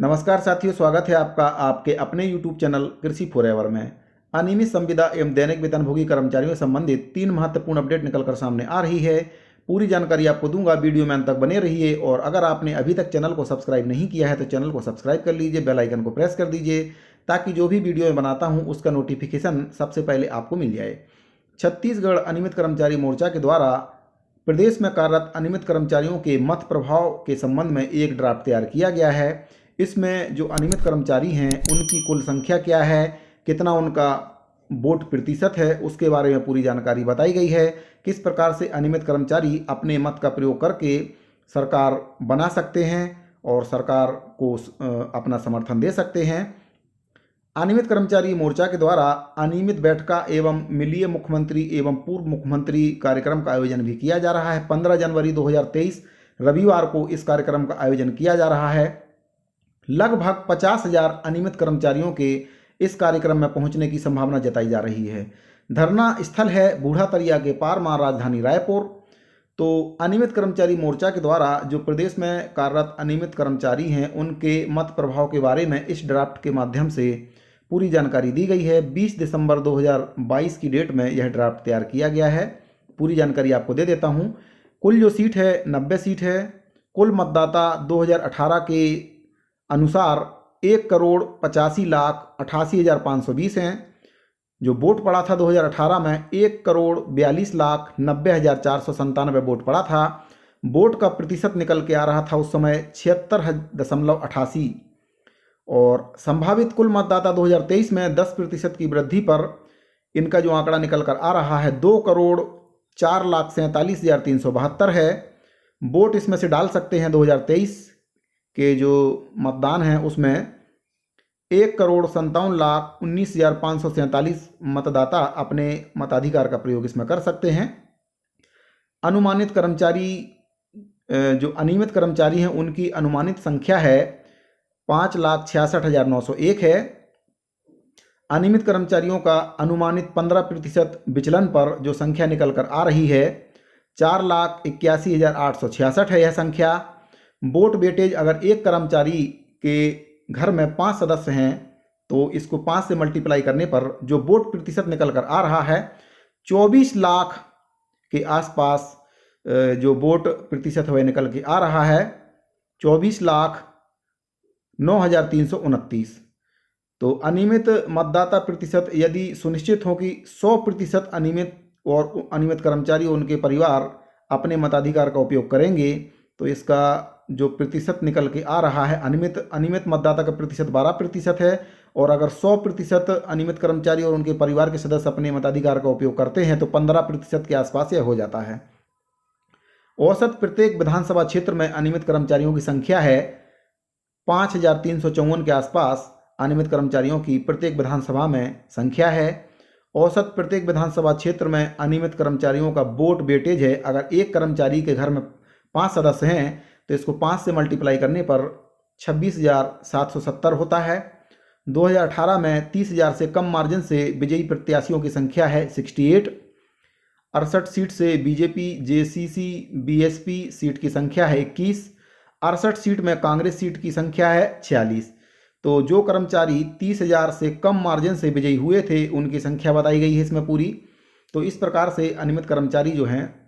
नमस्कार साथियों, स्वागत है आपका आपके अपने YouTube चैनल कृषि फॉरएवर में। अनियमित संविदा एवं दैनिक वेतनभोगी कर्मचारियों से संबंधित 3 महत्वपूर्ण अपडेट निकलकर सामने आ रही है। पूरी जानकारी आपको दूंगा, वीडियो में अंत तक बने रहिए। और अगर आपने अभी तक चैनल को सब्सक्राइब नहीं किया है तो चैनल को सब्सक्राइब कर लीजिए, बेल आइकन को प्रेस कर दीजिए ताकि जो भी वीडियो मैं बनाता हूँ उसका नोटिफिकेशन सबसे पहले आपको मिल जाए। छत्तीसगढ़ अनियमित कर्मचारी मोर्चा के द्वारा प्रदेश में कार्यरत अनियमित कर्मचारियों के मत प्रभाव के संबंध में एक ड्राफ्ट तैयार किया गया है। इसमें जो अनियमित कर्मचारी हैं उनकी कुल संख्या क्या है, कितना उनका वोट प्रतिशत है, उसके बारे में पूरी जानकारी बताई गई है। किस प्रकार से अनियमित कर्मचारी अपने मत का प्रयोग करके सरकार बना सकते हैं और सरकार को अपना समर्थन दे सकते हैं। अनियमित कर्मचारी मोर्चा के द्वारा अनियमित बैठका एवं मिलिए मुख्यमंत्री एवं पूर्व मुख्यमंत्री कार्यक्रम का आयोजन भी किया जा रहा है। 15 जनवरी 2023 रविवार को इस कार्यक्रम का आयोजन किया जा रहा है। लगभग 50,000 अनियमित कर्मचारियों के इस कार्यक्रम में पहुंचने की संभावना जताई जा रही है। धरना स्थल है बूढ़ातरिया के पारमा, राजधानी रायपुर। तो अनियमित कर्मचारी मोर्चा के द्वारा जो प्रदेश में कार्यरत अनियमित कर्मचारी हैं उनके मत प्रभाव के बारे में इस ड्राफ्ट के माध्यम से पूरी जानकारी दी गई है। 20 दिसंबर 2022 की डेट में यह ड्राफ्ट तैयार किया गया है। पूरी जानकारी आपको दे देता हूँ। कुल जो सीट है 90 सीट है। कुल मतदाता 2018 के अनुसार 1,85,88,520 हैं। जो वोट पड़ा था 2018 में 1,42,90,497 वोट पड़ा था। वोट का प्रतिशत निकल के आ रहा था उस समय 76.88 और संभावित कुल मतदाता 2023 में 10% की वृद्धि पर इनका जो आंकड़ा निकल कर आ रहा है 2,04,47,372 है। वोट इसमें से डाल सकते हैं 2023 के जो मतदान है उसमें 1,57,19,547 मतदाता अपने मताधिकार का प्रयोग इसमें कर सकते हैं। अनुमानित कर्मचारी जो अनियमित कर्मचारी हैं उनकी अनुमानित संख्या है 5,66,901 है। अनियमित कर्मचारियों का अनुमानित 15% विचलन पर जो संख्या निकल कर आ रही है 4,81,866 है यह संख्या। वोट वेटेज अगर एक कर्मचारी के घर में 5 सदस्य हैं तो इसको 5 से मल्टीप्लाई करने पर जो वोट प्रतिशत निकल कर आ रहा है 24 लाख के आसपास जो वोट प्रतिशत हुए निकल के आ रहा है 24,09,329। तो अनियमित मतदाता प्रतिशत यदि सुनिश्चित हो कि 100% अनियमित और अनियमित कर्मचारी और उनके परिवार अपने मताधिकार का उपयोग करेंगे तो इसका जो प्रतिशत निकल के आ रहा है अनियमित मतदाता का प्रतिशत 12% है। और अगर 100% अनियमित कर्मचारी और उनके परिवार के सदस्य अपने मताधिकार का उपयोग करते हैं तो 15% के आसपास यह हो जाता है। औसत प्रत्येक विधानसभा क्षेत्र में अनियमित कर्मचारियों की संख्या है 5,354 के आसपास अनियमित कर्मचारियों की प्रत्येक विधानसभा में संख्या है। औसत प्रत्येक विधानसभा क्षेत्र में अनियमित कर्मचारियों का वोट वेटेज है अगर एक कर्मचारी के घर में 5 सदस्य हैं तो इसको 5 से मल्टीप्लाई करने पर 26,770 होता है। 2018 में 30,000 से कम मार्जिन से विजयी प्रत्याशियों की संख्या है 68। 68 सीट से बीजेपी जेसीसी बीएसपी सीट की संख्या है 21। 68 सीट में कांग्रेस सीट की संख्या है 46। तो जो कर्मचारी 30,000 से कम मार्जिन से विजयी हुए थे उनकी संख्या बताई गई है इसमें पूरी। तो इस प्रकार से अनियमित कर्मचारी जो हैं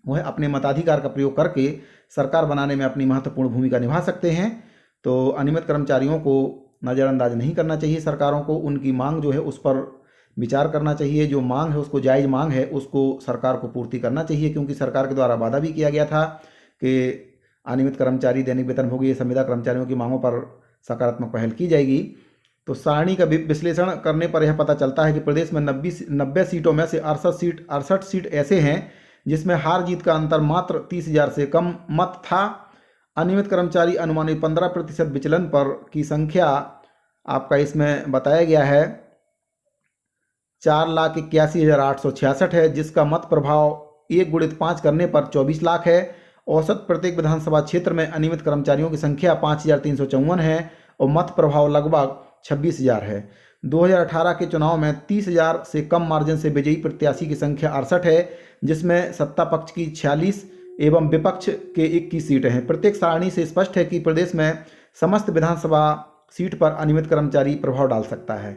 वह अपने मताधिकार का प्रयोग करके सरकार बनाने में अपनी महत्वपूर्ण भूमिका निभा सकते हैं। तो अनियमित कर्मचारियों को नज़रअंदाज नहीं करना चाहिए। सरकारों को उनकी मांग जो है उस पर विचार करना चाहिए। जो मांग है उसको जायज़ मांग है उसको सरकार को पूर्ति करना चाहिए, क्योंकि सरकार के द्वारा वादा भी किया गया था कि अनियमित कर्मचारी, दैनिक वेतनभोगी, संविदा कर्मचारियों की मांगों पर सकारात्मक पहल की जाएगी। तो सारणी का विश्लेषण करने पर यह पता चलता है कि प्रदेश में 90 सीटों में से 68 सीट ऐसे हैं जिसमें हार जीत का अंतर मात्र 30,000 से कम मत था। अनियमित कर्मचारी अनुमानित 15% विचलन पर की संख्या आपका इसमें बताया गया है 4,81,866 है, जिसका मत प्रभाव 1 × 5 करने पर 24 लाख है। औसत प्रत्येक विधानसभा क्षेत्र में अनियमित कर्मचारियों की संख्या 5,354 है और मत प्रभाव लगभग 26,000 है। 2018 के चुनाव में 30,000 से कम मार्जिन से विजयी प्रत्याशी की संख्या 68 है, जिसमें सत्ता पक्ष की 46 एवं विपक्ष के 21 सीटें हैं। प्रत्येक सारणी से स्पष्ट है कि प्रदेश में समस्त विधानसभा सीट पर अनियमित कर्मचारी प्रभाव डाल सकता है।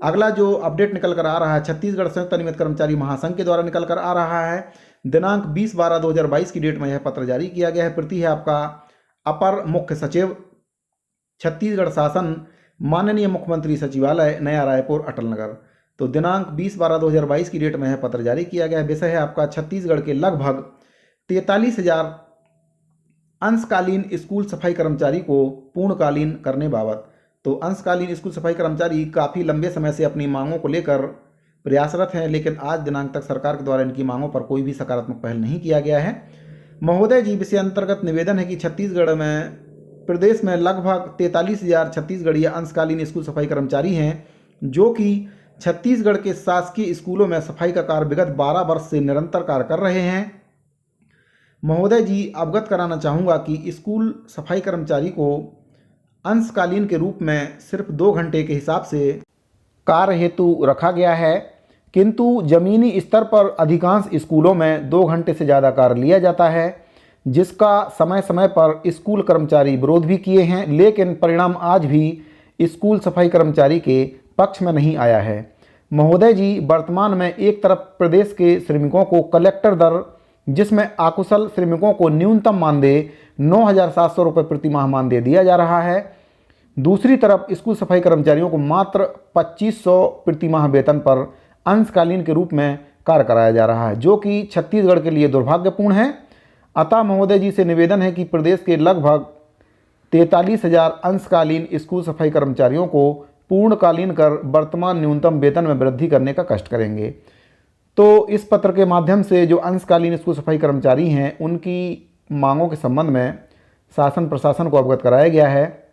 अगला जो अपडेट निकल कर आ रहा है, छत्तीसगढ़ संयुक्त अनियमित कर्मचारी महासंघ के द्वारा निकल कर आ रहा है। दिनांक 20/12/2022 की डेट में यह पत्र जारी किया गया है। प्रति है आपका अपर मुख्य सचिव छत्तीसगढ़ शासन, माननीय मुख्यमंत्री सचिवालय, नया रायपुर, अटल नगर। तो दिनांक 20/12/2022 की डेट में यह पत्र जारी किया गया है। विषय है आपका छत्तीसगढ़ के लगभग 43,000 अंशकालीन स्कूल सफाई कर्मचारी को पूर्णकालीन करने बाबत। तो अंशकालीन स्कूल सफाई कर्मचारी काफ़ी लंबे समय से अपनी मांगों को लेकर प्रयासरत हैं, लेकिन आज दिनांक तक सरकार के द्वारा इनकी मांगों पर कोई भी सकारात्मक पहल नहीं किया गया है। महोदय जी, विषय अंतर्गत निवेदन है कि छत्तीसगढ़ में प्रदेश में लगभग 43,000 छत्तीसगढ़ीय अंशकालीन स्कूल सफाई कर्मचारी हैं, जो कि छत्तीसगढ़ के शासकीय स्कूलों में सफाई का कार्य विगत 12 वर्ष से निरंतर कार्य कर रहे हैं। महोदय जी, अवगत कराना चाहूँगा कि स्कूल सफाई कर्मचारी को अंशकालीन के रूप में सिर्फ 2 घंटे के हिसाब से कार्य हेतु रखा गया है, किंतु ज़मीनी स्तर पर अधिकांश स्कूलों में 2 घंटे से ज़्यादा कार्य लिया जाता है, जिसका समय समय पर स्कूल कर्मचारी विरोध भी किए हैं, लेकिन परिणाम आज भी स्कूल सफाई कर्मचारी के पक्ष में नहीं आया है। महोदय जी, वर्तमान में एक तरफ प्रदेश के श्रमिकों को कलेक्टर दर, जिसमें अकुशल श्रमिकों को न्यूनतम मानदेय 9,700 रुपये प्रति माह मानदेय दिया जा रहा है, दूसरी तरफ स्कूल सफाई कर्मचारियों को मात्र 2,500 प्रति माह वेतन पर अंशकालीन के रूप में कार्य कराया जा रहा है, जो कि छत्तीसगढ़ के लिए दुर्भाग्यपूर्ण है। अतः महोदय जी से निवेदन है कि प्रदेश के लगभग 43,000 अंशकालीन स्कूल सफाई कर्मचारियों को पूर्णकालीन कर वर्तमान न्यूनतम वेतन में वृद्धि करने का कष्ट करेंगे। तो इस पत्र के माध्यम से जो अंशकालीन स्कूल सफाई कर्मचारी हैं, उनकी मांगों के संबंध में शासन प्रशासन को अवगत कराया गया है।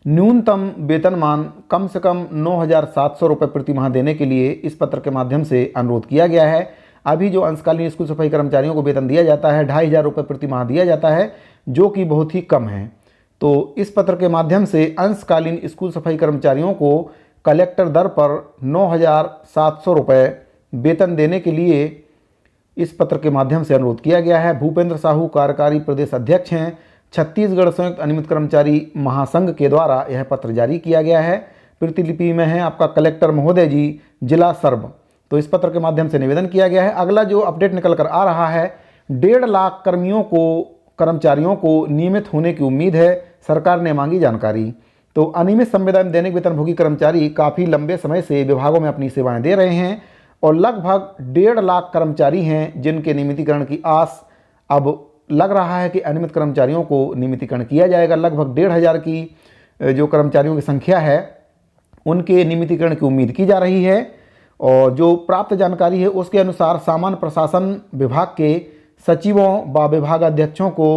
न्यूनतम वेतनमान कम से कम 9,700 रुपये प्रति माह देने के लिए इस पत्र के माध्यम से अनुरोध किया गया है। अभी जो अंशकालीन स्कूल सफाई कर्मचारियों को वेतन दिया जाता है 2,500 रुपये प्रति माह दिया जाता है, जो कि बहुत ही कम है। तो इस पत्र के माध्यम से अंशकालीन स्कूल सफाई कर्मचारियों को कलेक्टर दर पर 9,700 रुपये वेतन देने के लिए इस पत्र के माध्यम से अनुरोध किया गया है। भूपेंद्र साहू कार्यकारी प्रदेश अध्यक्ष हैं, छत्तीसगढ़ संयुक्त अनियमित कर्मचारी महासंघ के द्वारा यह पत्र जारी किया गया है। प्रतिलिपि में है आपका कलेक्टर महोदय जी, जिला सर्व। तो इस पत्र के माध्यम से निवेदन किया गया है। अगला जो अपडेट निकल कर आ रहा है, 1.5 लाख कर्मचारियों को नियमित होने की उम्मीद है, सरकार ने मांगी जानकारी। तो अनियमित संविदा एवं दैनिक वेतनभोगी कर्मचारी काफ़ी लंबे समय से विभागों में अपनी सेवाएं दे रहे हैं और लगभग 1.5 लाख कर्मचारी हैं, जिनके नियमितीकरण की आस अब लग रहा है कि अनियमित कर्मचारियों को नियमितीकरण किया जाएगा। लगभग 1,500 की जो कर्मचारियों की संख्या है, उनके नियमितीकरण की उम्मीद की जा रही है। और जो प्राप्त जानकारी है उसके अनुसार सामान्य प्रशासन विभाग के सचिवों व विभागाध्यक्षों को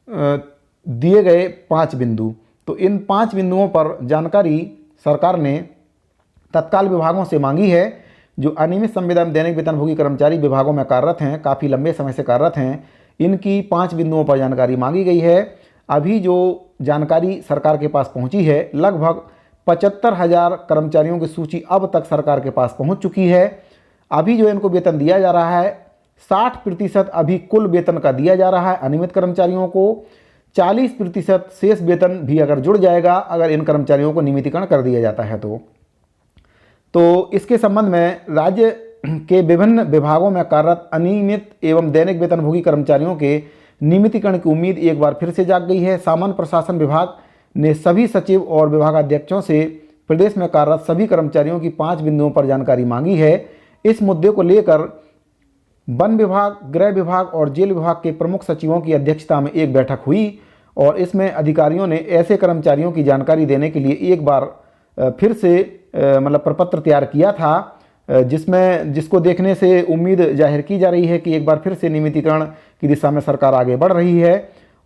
दिए गए 5 बिंदु। तो इन 5 बिंदुओं पर जानकारी सरकार ने तत्काल विभागों से मांगी है। जो अनियमित संविदा एवं दैनिक वेतनभोगी कर्मचारी विभागों में कार्यरत हैं, काफ़ी लंबे समय से कार्यरत हैं, इनकी 5 बिंदुओं पर जानकारी मांगी गई है। अभी जो जानकारी सरकार के पास पहुंची है, लगभग 75,000 कर्मचारियों की सूची अब तक सरकार के पास पहुंच चुकी है। अभी जो इनको वेतन दिया जा रहा है, 60% अभी कुल वेतन का दिया जा रहा है अनियमित कर्मचारियों को। 40% शेष वेतन भी अगर जुड़ जाएगा, अगर इन कर्मचारियों को नियमितीकरण कर दिया जाता है तो इसके संबंध में राज्य के विभिन्न विभागों में कार्यरत अनियमित एवं दैनिक वेतनभोगी कर्मचारियों के नियमितीकरण की उम्मीद एक बार फिर से जाग गई है। सामान्य प्रशासन विभाग ने सभी सचिव और विभागाध्यक्षों से प्रदेश में कार्यरत सभी कर्मचारियों की 5 बिंदुओं पर जानकारी मांगी है। इस मुद्दे को लेकर वन विभाग, गृह विभाग और जेल विभाग के प्रमुख सचिवों की अध्यक्षता में एक बैठक हुई और इसमें अधिकारियों ने ऐसे कर्मचारियों की जानकारी देने के लिए एक बार फिर से प्रपत्र तैयार किया था, जिसको देखने से उम्मीद जाहिर की जा रही है कि एक बार फिर से नियमितीकरण की दिशा में सरकार आगे बढ़ रही है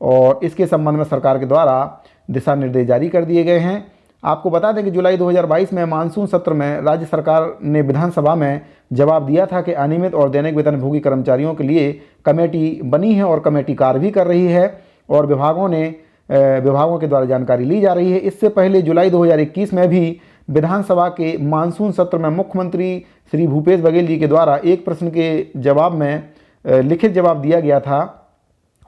और इसके संबंध में सरकार के द्वारा दिशा निर्देश जारी कर दिए गए हैं। आपको बता दें कि जुलाई 2022 में मानसून सत्र में राज्य सरकार ने विधानसभा में जवाब दिया था कि अनियमित और दैनिक वेतनभोगी कर्मचारियों के लिए कमेटी बनी है और कमेटी कार्य भी कर रही है और विभागों के द्वारा जानकारी ली जा रही है। इससे पहले जुलाई 2021 में भी विधानसभा के मानसून सत्र में मुख्यमंत्री श्री भूपेश बघेल जी के द्वारा एक प्रश्न के जवाब में लिखित जवाब दिया गया था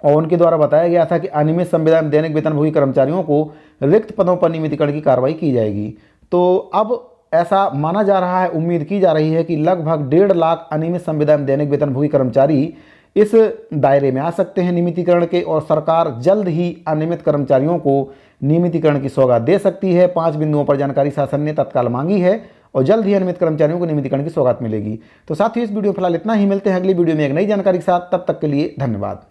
और उनके द्वारा बताया गया था कि अनियमित संविदा एवं दैनिक वेतनभोगी कर्मचारियों को रिक्त पदों पर नियमितीकरण की कार्रवाई की जाएगी। तो अब ऐसा माना जा रहा है, उम्मीद की जा रही है कि लगभग 1.5 लाख अनियमित संविदा एवं दैनिक वेतनभोगी कर्मचारी इस दायरे में आ सकते हैं नियमितीकरण के, और सरकार जल्द ही अनियमित कर्मचारियों को नियमितीकरण की सौगात दे सकती है। 5 बिंदुओं पर जानकारी शासन ने तत्काल मांगी है और जल्द ही अनियमित कर्मचारियों को नियमितीकरण की सौगात मिलेगी। तो साथियों, इस वीडियो में फिलहाल इतना ही। मिलते हैं अगली वीडियो में एक नई जानकारी के साथ। तब तक के लिए धन्यवाद।